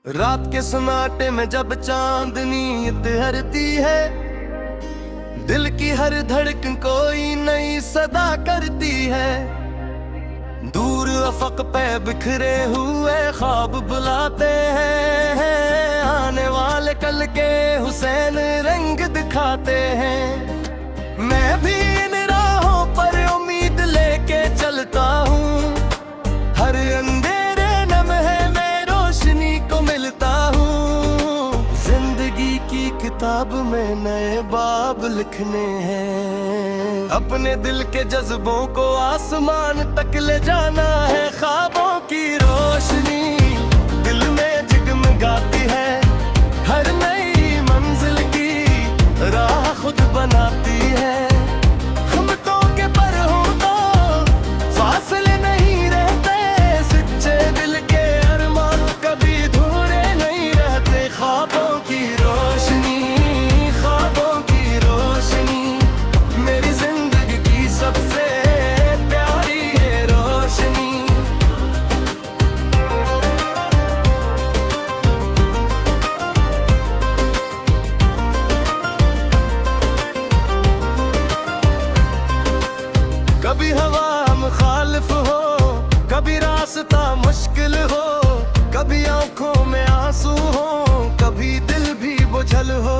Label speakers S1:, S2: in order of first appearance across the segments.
S1: रात के सन्नाटे में जब चांदनी तैरती है, दिल की हर धड़कन कोई नई सदा करती है। दूर अफक पे बिखरे हुए ख्वाब बुलाते हैं, आने वाले कल के हुसैन रंग दिखाते हैं। मैं भी इन राहों पर उम्मीद लेके चलता हूँ, हर अंधेरे लम्हे में रोशनी को मिलता हूँ। जिंदगी की किताब में नए बाब लिखने हैं, अपने दिल के जज्बों को आसमान तक ले जाना है। ख्वाबों की रोशनी दिल में जगमगाती है, हर नई मंजिल की राह खुद बनाती है। हम तो के पर हूँ तो फासले नहीं रहते, सच्चे दिल के अरमान कभी अधूरे नहीं रहते। ख्वाबों की रोशनी, ख्वाबों की रोशनी, मेरी जिंदगी की सबसे प्यारी है रोशनी। कभी हवा मुखालिफ हो, कभी रास्ता मुश्किल हो, कभी आंखों में आंसू हो, कभी दिल भी बुझल हो।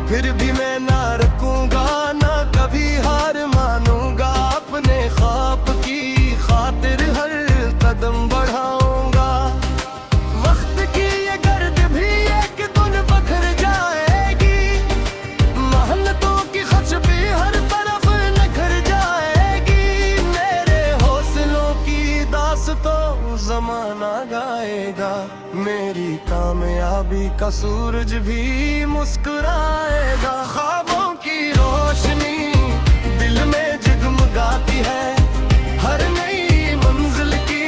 S1: फिर भी मैं ना रुकूंगा, ना कभी हार मानूंगा। अपने ख्वाब की खातिर हर कदम बढ़ाऊंगा। वक्त की ये गर्द भी एक दिन बखर जाएगी, मेहनतों की खुशबू हर तरफ निखर जाएगी। मेरे हौसलों की दास्तां ज़माना गाएगा, मेरी कामयाबी का सूरज भी मुस्कुराएगा। ख्वाबों की रोशनी दिल में जगमगाती है, हर नई मंजिल की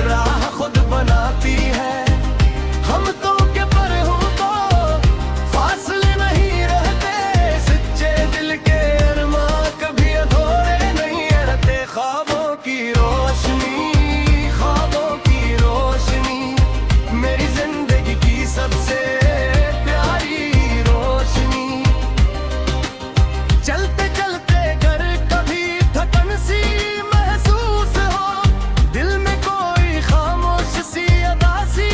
S1: राह खुद बनाती है। हम तो के पर हूँ तो फासले नहीं रहते, सच्चे दिल के अरमान कभी अधूरे नहीं रहते। ख्वाबों की रोशनी, ख्वाबों की रोशनी, मेरी जिंदगी की सबसे प्यारी रोशनी। चलते चलते घर कभी थकन सी महसूस हो, दिल में कोई खामोश सी अदासी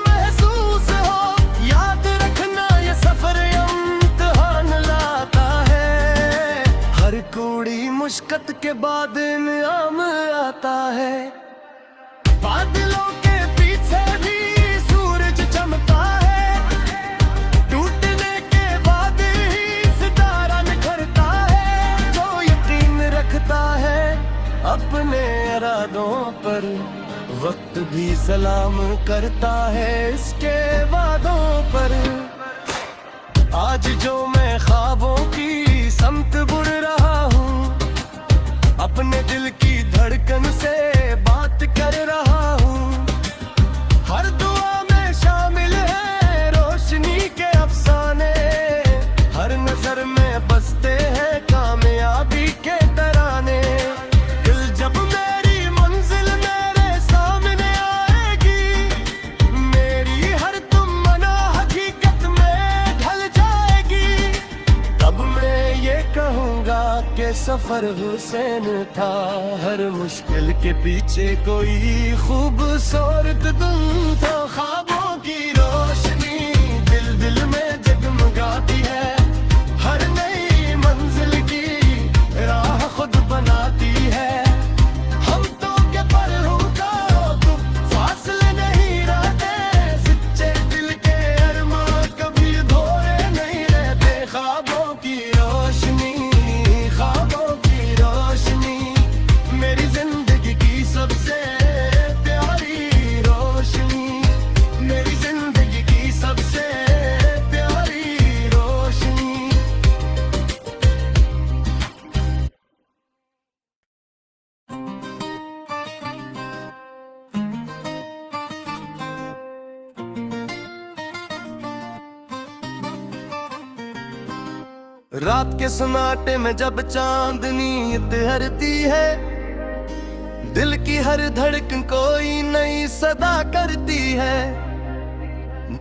S1: महसूस हो। याद रखना ये सफर इम्तिहान लाता है, हर कूड़ी मुश्किल के बाद इनाम आता है। बादलों के पीछे भी सूरज चमकता है, टूटने के बाद ही सितारा निखरता है। जो यकीन रखता है अपने इरादों पर, वक्त भी सलाम करता है इसके वादों पर। आज जो मैं ख्वाबों की समत बुड़ रहा हूँ, अपने दिल की धड़कन से बात कर रहा हूँ। हर दुआ में शामिल है रोशनी के अफसाने, हर नजर में बसते हैं कामयाबी के तराने। दिल जब मेरी मंजिल मेरे सामने आएगी, मेरी हर तमन्ना हकीकत में ढल जाएगी। तब मैं ये कहूँगा कि सफर हुसैन था, हर मुश्किल के पीछे कोई खूबसूरत धुन था। ख्वाबों की रोशनी दिल दिल में जगमगाती है, हर नई मंजिल की राह खुद बनाती है। हम तो के पर हूँ तो फासले नहीं रहते, सच्चे दिल के अरमान कभी अधूरे नहीं रहते। ख्वाबों की रोशनी, ख्वाबों की रोशनी, मेरी जिंदगी की सबसे प्यारी रोशनी, मेरी जिंदगी की सबसे प्यारी रोशनी। रात के सन्नाटे में जब चांदनी तैरती है, दिल की हर धड़कन कोई नई सदा करती है।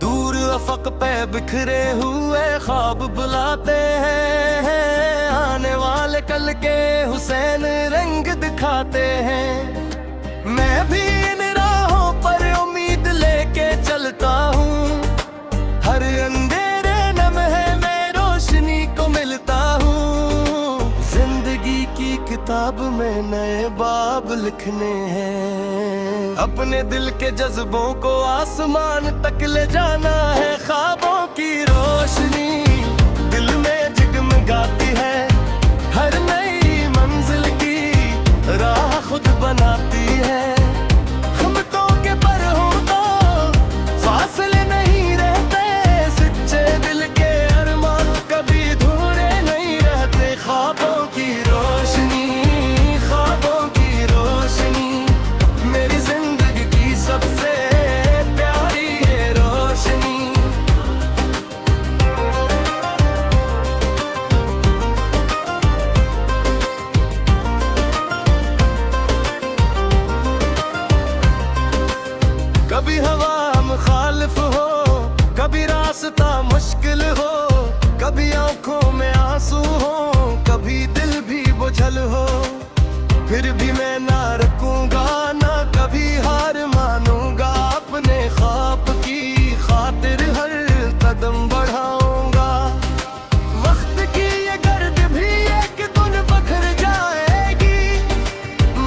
S1: दूर अफक पे बिखरे हुए ख्वाब बुलाते हैं, आने वाले कल के हुसैन रंग दिखाते हैं। मैं भी इन राहों पर उम्मीद लेके चलता हूँ, हर अंधेरे लम्हे में रोशनी को मिलता हूँ। जिंदगी की किताब में नए बाब लिखने हैं, अपने दिल के जज्बों को आसमान तक ले जाना है। ख्वाबों की रोशनी दिल में जगमगाती है, हर नई मंजिल की राह खुद बनाती है। हम तो के पर हूँ तो फासले नहीं रहते, सच्चे दिल के अरमान कभी अधूरे नहीं रहते। ख्वाबों की रोशनी, ख्वाबों की रोशनी, मेरी जिंदगी की सबसे प्यारी है रोशनी। कभी हवा मुखालिफ हो, कभी रास्ता मुश्किल हो, कभी आंखों में आंसू हो, कभी दिल भी बुझल हो, फिर भी मैं ना रुकूंगा, ना कभी हार मानूंगा। अपने ख्वाब की खातिर हर कदम बढ़ाऊंगा। वक्त की ये गर्द भी एक दिन बखर जाएगी,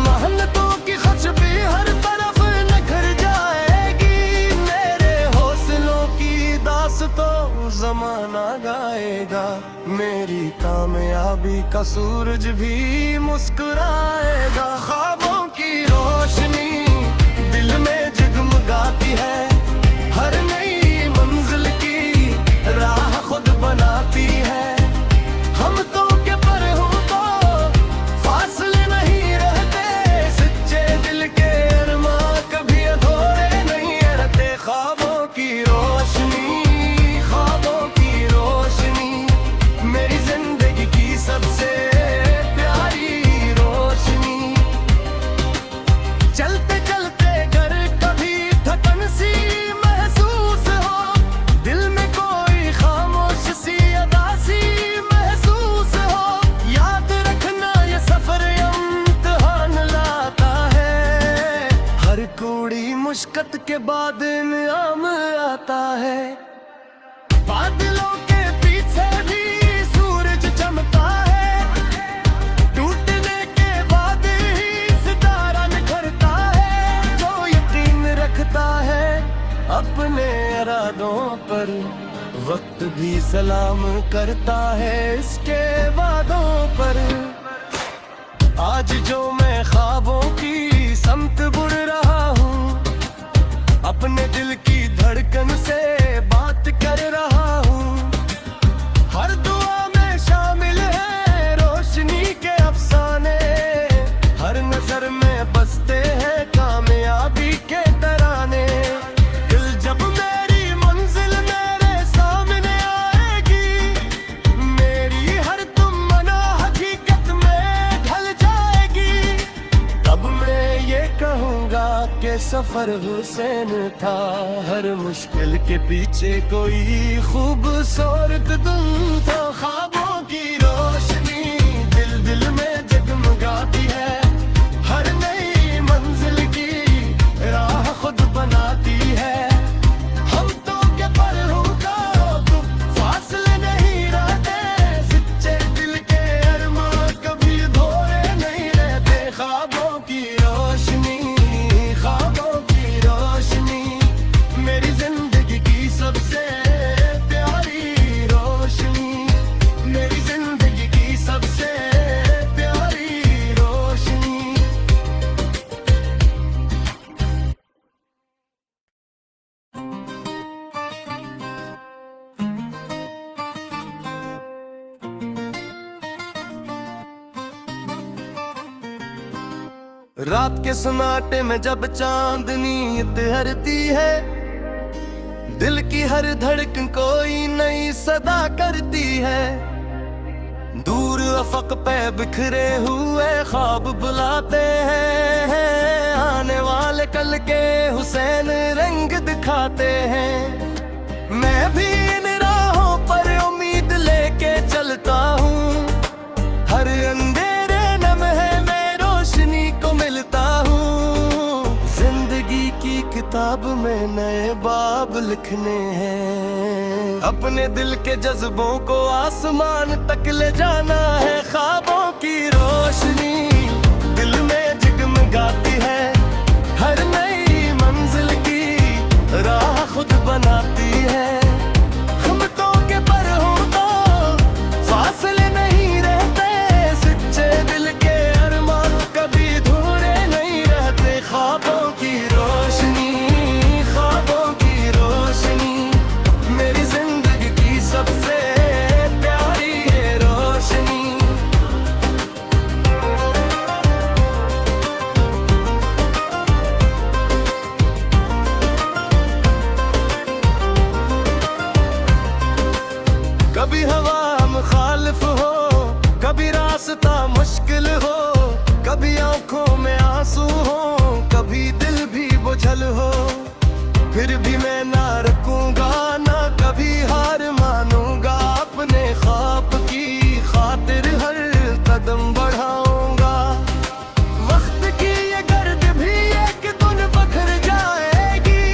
S1: मेहनतों की खुशबू हर तरफ निखर जाएगी। मेरे हौसलों की दास्तां ज़माना गाएगा, मेरी कामयाबी का सूरज भी मुस्कुराएगा। ख्वाबों की रोशनी दिल में जगमगाती है, हर नई मंजिल की राह खुद बनाती है। हम तो के पर हूँ तो फासले नहीं रहते, सच्चे दिल के अरमान कभी अधूरे नहीं रहते। ख्वाबों की रोशनी, ख्वाबों की रोशनी, मेरी जिंदगी की सबसे प्यारी रोशनी। चलते चलते घर कभी थकन सी महसूस हो, दिल में कोई खामोश सी अदासी महसूस हो, याद रखना ये सफर इम्तिहान लाता है। हर कूड़ी मुश्किल के बाद इनाम आता है। बादलों के पीछे भी सूरज चमकता है, टूटने के बाद ही सितारा निखरता है। जो यकीन रखता है अपने इरादों पर, वक्त भी सलाम करता है इसके वादों पर। आज जो मैं ख्वाबों की समत बुड़ रहा हूँ, अपने दिल की धड़कन से बात कर रहा हूँ। हर दुआ में शामिल है रोशनी के अफसाने, हर नजर में बसते हैं कामयाबी के तराने। दिल जब मेरी मंजिल मेरे सामने आएगी, मेरी हर तमन्ना हकीकत में ढल जाएगी। तब मैं ये कहूँगा कि सफर हुसैन था, हर मुश्किल के पीछे कोई खूबसूरत धुन था। ख्वाबों की रोशनी दिल दिल में जगमगाती है, हर नई मंजिल की राह खुद बनाती है। हम तो के पर हूँ तो फासले नहीं रहते, सच्चे दिल के अरमान कभी अधूरे नहीं रहते। ख्वाबों की रोशनी, ख्वाबों की रोशनी, मेरी जिंदगी की सबसे प्यारी रोशनी, मेरी जिंदगी की सबसे प्यारी रोशनी। रात के सन्नाटे में जब चांदनी तैरती है, दिल की हर धड़कन कोई नई सदा करती है। दूर अफक पे बिखरे हुए ख्वाब बुलाते हैं, आने वाले कल के हुसैन रंग दिखाते हैं। मैं भी इन राहों पर उम्मीद लेके चलता हूँ। हर अंधेरे लम्हे में रोशनी को मिलता हूँ। जिंदगी की किताब में नए बाब लिखने हैं। अपने दिल के जज्बों को आसमान तक ले जाना है। ख्वाबों की रोशनी दिल में जगमगाती है। हर नई मंजिल की राह खुद बनाती है। हिम्मतों के पर हूँ तो फासले नहीं रहते। सच्चे दिल के अरमान कभी अधूरे नहीं रहते। ख्वाबों की रोशनी, ख्वाबों की रोशनी, मेरी जिंदगी की सबसे प्यारी है रोशनी। कभी हवा मुखालिफ हो, कभी रास्ता मुश्किल हो, कभी आंखों में आंसू हो, कभी दिल भी बुझल हो। फिर भी मैं ना रुकूंगा, ना कभी हार मानूंगा। अपने ख्वाब की खातिर हर कदम बढ़ाऊंगा। वक्त की ये गर्द भी एक दिन बखर जाएगी।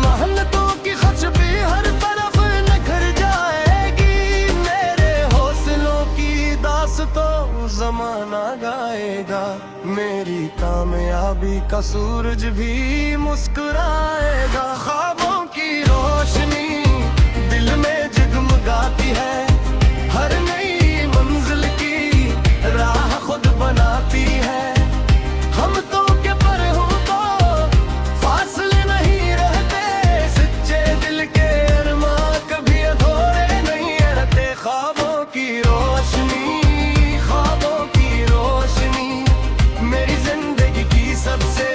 S1: मेहनतों की खुशबू हर तरफ निखर जाएगी। मेरे हौसलों की दास्तां ज़माना गाएगा। मेरी कामयाबी का सूरज भी मुस्कुराएगा। ख्वाबों की रोशनी दिल में जगमगाती है। हर नई मंजिल की राह खुद बनाती है। हम तो के पर हूँ तो फासले नहीं रहते। सच्चे दिल के अरमान कभी अधूरे नहीं रहते। ख्वाबों की रोशनी, ख्वाबों की रोशनी, मेरी जिंदगी की सबसे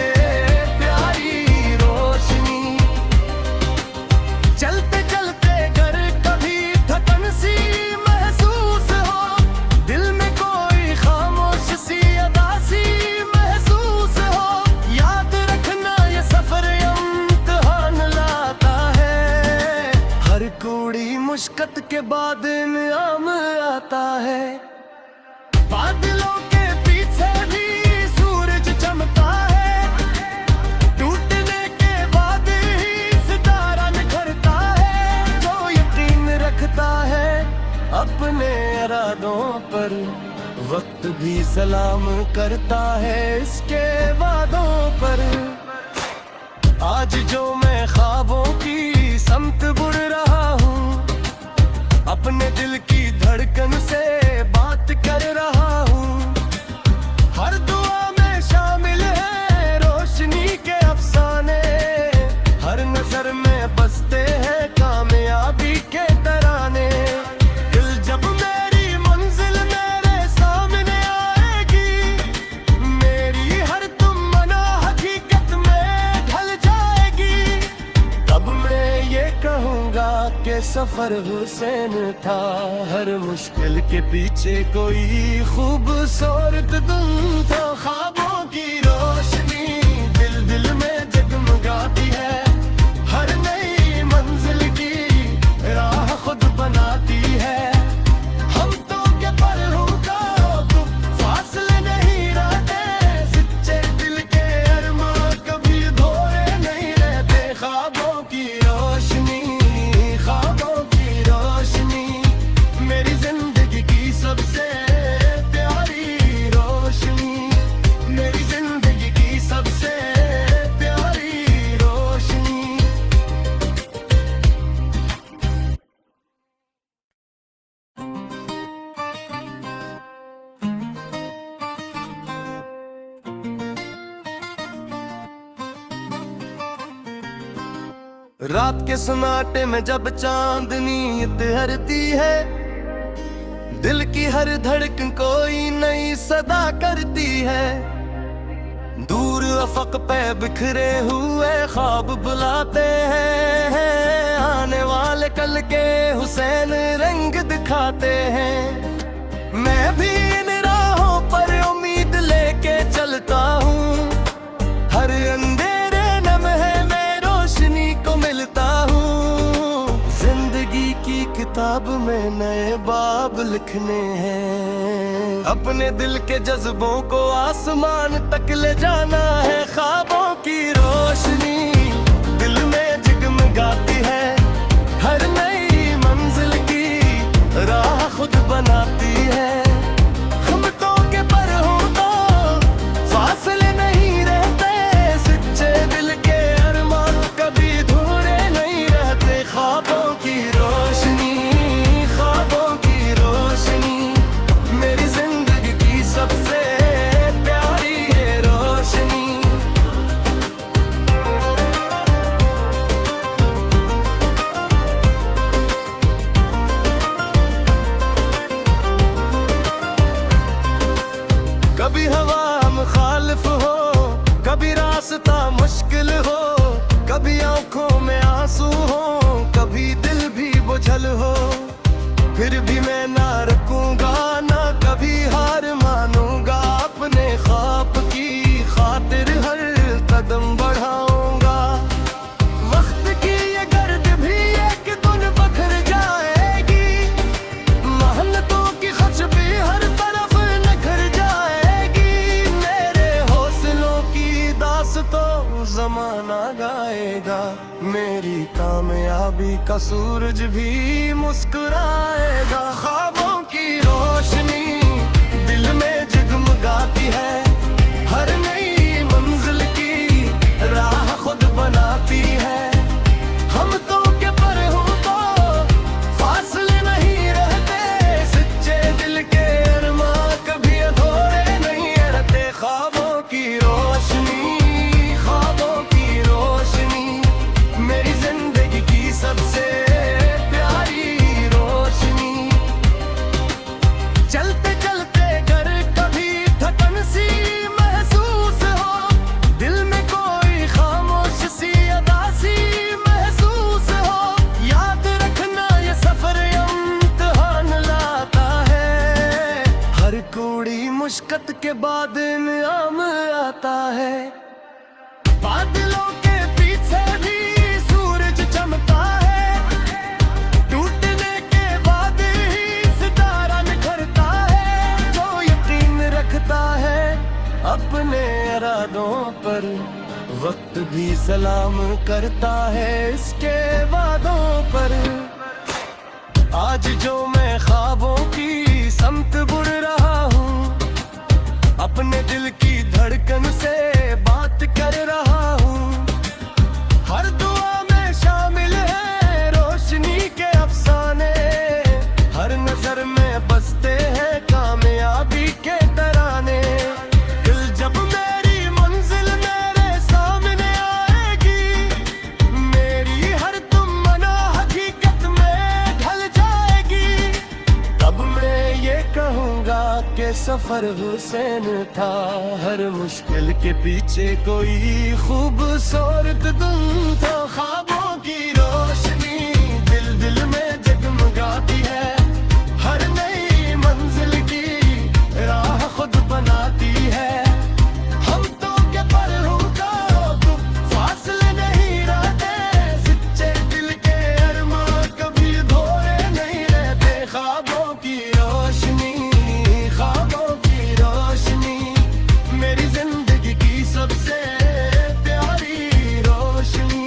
S1: प्यारी रोशनी। चलते चलते घर कभी थकन सी महसूस हो। दिल में कोई खामोश सी अदासी महसूस हो। याद रखना ये सफर इम्तिहान लाता है। हर कूड़ी मुश्किल के बाद इनाम आता है। बादलों के पीछे भी सूरज चमकता है। टूटने के बाद ही सितारा निखरता है। जो यकीन रखता है अपने इरादों पर, वक्त भी सलाम करता है इसके वादों पर। आज जो मैं ख्वाबों की समत बुड़ रहा हूँ, अपने दिल की धड़कन से बात कर रहा हूँ। हर दुआ में शामिल है रोशनी के अफसाने। हर नजर में बसते हैं कामयाबी के तराने। दिल जब मेरी मंजिल मेरे सामने आएगी, मेरी हर तमन्ना हकीकत में ढल जाएगी। तब मैं ये कहूँगा कि सफर हुसैन था। हर मुश्किल के पीछे कोई खूबसूरत धुन था। ख्वाबों की रोशनी दिल दिल में जगमगाती है। हर नई मंजिल की राह खुद बनाती है। हम तो के पर हूँ तो फासले नहीं रहते। सच्चे दिल के अरमान कभी अधूरे नहीं रहते। ख्वाबों की रोशनी, ख्वाबों की रोशनी, मेरी जिंदगी की सबसे प्यारी रोशनी। मेरी जिंदगी की सबसे प्यारी रोशनी। रात के सन्नाटे में जब चांदनी इतरती है, दिल की हर धड़कन कोई नई सदा करती है। दूर अफक पे बिखरे हुए ख्वाब बुलाते हैं। आने वाले कल के हुसैन रंग दिखाते हैं। मैं भी इन राहों पर उम्मीद लेके चलता हूँ। हर अंधेरे लम्हे में रोशनी को मिलता हूँ। किताब में नए बाब लिखने हैं। अपने दिल के जज्बों को आसमान तक ले जाना है। ख्वाबों की रोशनी दिल में जगमगाती है। हर नई मंजिल की राह खुद बनाती है। हम तो के पर हूँ तो फासले नहीं रहते। सच्चे दिल के अरमान कभी धूरे नहीं रहते। ख्वाबों की रोशनी, ख्वाबों की रोशनी, मेरी जिंदगी की सबसे प्यारी है रोशनी। कभी हवा मुखालिफ हो, कभी रास्ता मुश्किल हो, कभी आंखों में आंसू हो, कभी दिल भी बुझल हो। फिर भी मैं ना रुकूंगा, ना कभी हार मानूंगा। अपने ख्वाब की खातिर हर कदम बढ़ाऊंगा। वक्त की ये गर्द भी एक दिन बखर जाएगी। मेहनतों की खच भी हर तरफ निखर जाएगी। मेरे हौसलों की दास्तां ज़माना गाएगा। मेरी कामयाबी का सूरज भी मुस्कुराएगा। ख्वाबों की रोशनी दिल में जगमगाती है। हर नई मंजिल की राह खुद बनाती है। हम तो के पर हूँ तो फासले नहीं रहते। सच्चे दिल के अरमान कभी अधूरे नहीं रहते। ख्वाबों की रोशनी, ख्वाबों की रोशनी, मेरी जिंदगी की सबसे प्यारी रोशनी। चलते चलते घर कभी थकन सी महसूस हो, दिल में कोई खामोश सी अदासी महसूस हो। याद रखना ये सफर इम्तिहान लाता है। हर कूड़ी मुश्किल के बाद इनाम आता है। बादलों के पीछे भी सूरज चमकता है। टूटने के बाद ही सितारा निखरता है। जो यकीन रखता है अपने इरादों पर, वक्त भी सलाम करता है इसके वादों पर। आज जो मैं ख्वाबों की समत बुड़ रहा हूँ, अपने दिल की धड़कन से बात कर रहा हूँ। हर दुआ में शामिल है रोशनी के अफसाने। हर नजर में बसते हैं कामयाबी के तराने। दिल जब मेरी मंजिल मेरे सामने आएगी, मेरी हर तमन्ना हकीकत में ढल जाएगी। तब मैं ये कहूँगा कि सफर हुसैन था। हर मुश्किल के पीछे कोई खूबसूरत धुन था। ख्वाबों की रोशनी दिल दिल में जगमगाती है। हर नई मंजिल की राह खुद बनाती है। हम तो के पर हूँ तो फासले नहीं रहते। सच्चे दिल के अरमान कभी धोरे नहीं रहते। ख्वाबों की रोशनी, ख्वाबों की रोशनी, मेरी जिंदगी की सबसे प्यारी रोशनी।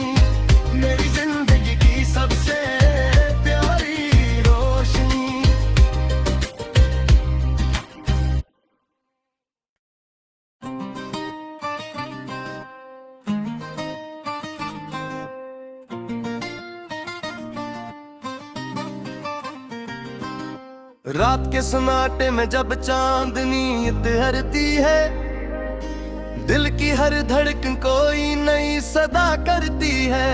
S1: मेरी जिंदगी की सबसे प्यारी रोशनी। रात के सन्नाटे में जब चांदनी तैरती है, दिल की हर धड़कन कोई नई सदा करती है।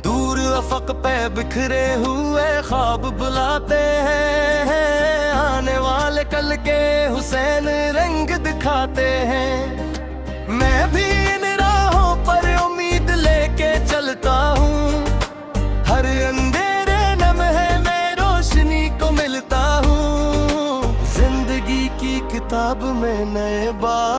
S1: दूर अफक पे बिखरे हुए ख्वाब बुलाते हैं। आने वाले कल के हुसैन रंग दिखाते हैं। मैं भी इन राहों पर उम्मीद लेके चलता हूँ। हर अंधेरे लम्हे में रोशनी को मिलता हूँ। जिंदगी की किताब में नए बाब